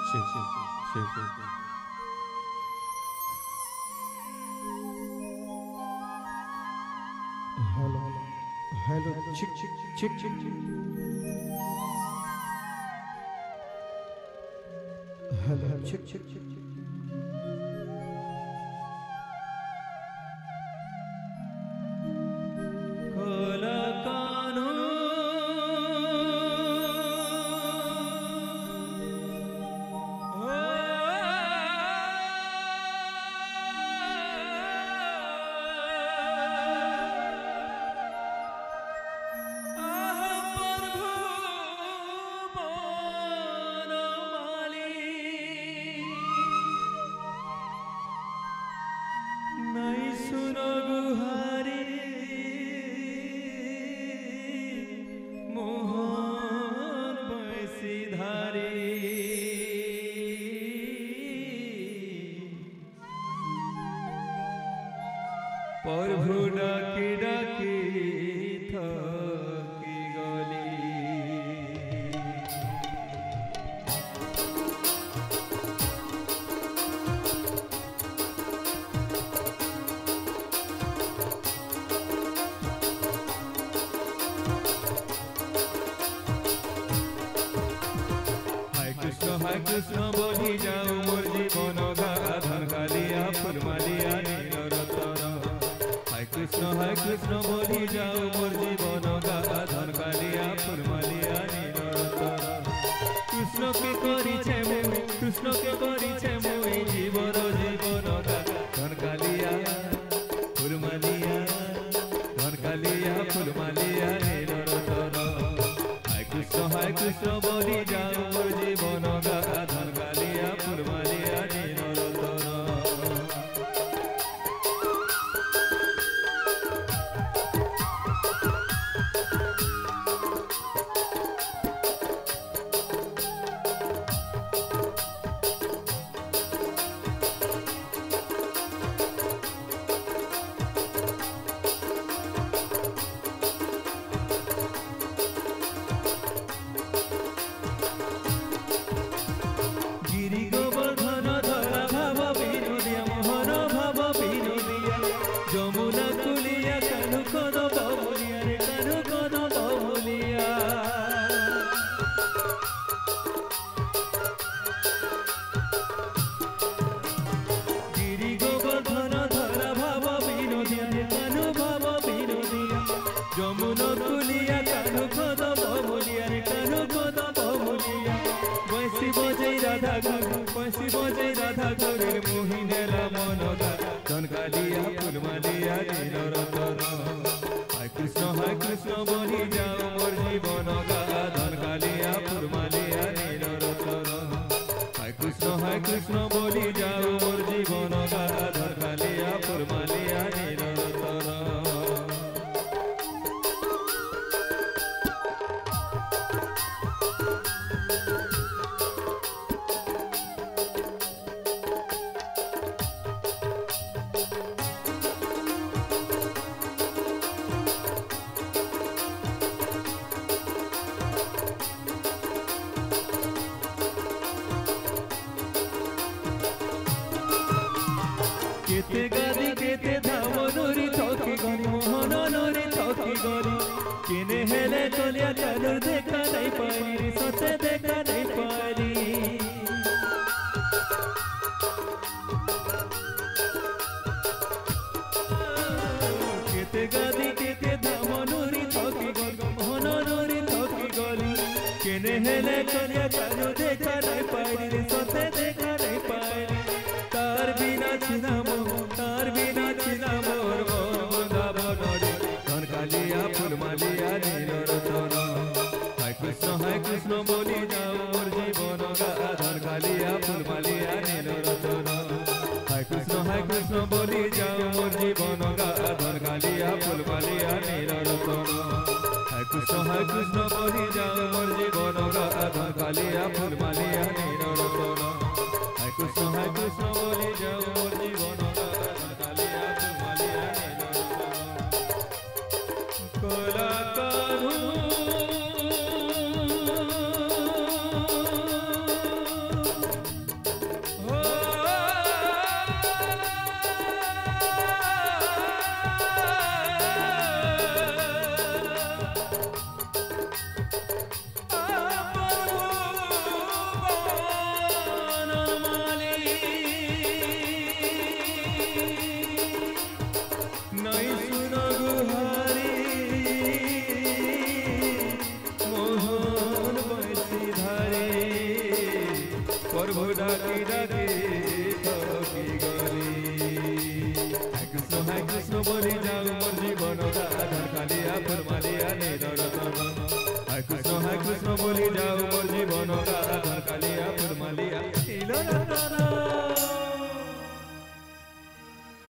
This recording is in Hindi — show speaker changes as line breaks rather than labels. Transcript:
Shiv Shiv Shiv. Hello hello chick chick chick चिक हेलो चिक चिक चिक प्रभु डाकी डाकी थकी गली। हाय कृष्ण बोली जाओ मोर जीवन गाधन कालिया फुलमालिया नीलरतन। हाय कृष्ण बोली जाओ मोर जीवन गाधन कालिया फुलमालिया नीलरतन। कृष्ण के करिछे मुई कृष्ण के करिछे मुई जीवन जीवन गाधन कालिया फुलमालिया धन कालिया फुलमालिया नीलरतन। हाय कृष्ण बोली जाओ मोर जीवन गाधन कालिया फुलमालिया नीलरतन। गिरी गोवर्धन धरा भाव विनोदिया मोहन भाव विनोदिया जमुना कुलिया कानु कद बहुलिया रे कानु कद बहुलिया। गिरी गोवर्धन धरा भाव विनोदिया रे कानु भाव विनोदिया जमुना कुलिया कानु कद बहुलिया रे कानु कद बहुलिया। बंसी बजै राधा गौरी मोहिनेला मन गाधन कालिया फुलमालिया नीलरतन। हाय कृष्ण बोली जाओ मोर जीवन गाधन कालिया फुलमालिया नीलरतन। हाय कृष्ण बोली जाओ मोर जीवन गाधन कालिया फुलमालिया नीलरतन। केते गादी केते धाम नोरी थकी गली मोहन नोरी थकी गली। केने हेले टोलिया चालू देखा नहीं पारी रे सते देखा नहीं पारी। केते गादी केते धाम नोरी थकी गली मोहन नोरी थकी गली। केने हेले टोलिया चालू देखा नहीं पारी रे सते देखा नहीं पारी। तार बिना छिना मोर वृंदावन धन कालिया फुलमालिया नीलरतन। हाय कृष्ण बोली जाओ मोर जीवन गाधन कालिया फुलमालिया नीलरतन। हाय कृष्ण बोली जाओ मोर जीवन गाधन कालिया फुलमालिया नीलरतन। हाय कृष्ण बोली जाओ मोर जीवन गाधन कालिया फुलमालिया नीलरतन। हाय कृष्ण बोली जाओ मोर जीवन गाधन कालिया फुलमालिया नीलरतन। कोला कान्हू হাই কৃষ্ণ বলি যাও মোর জীবন গাধর কালিয়া ফুলমালিয়া নীল রতন হাই কৃষ্ণ বলি যাও মোর জীবন গাধর কালিয়া ফুলমালিয়া নীল রতন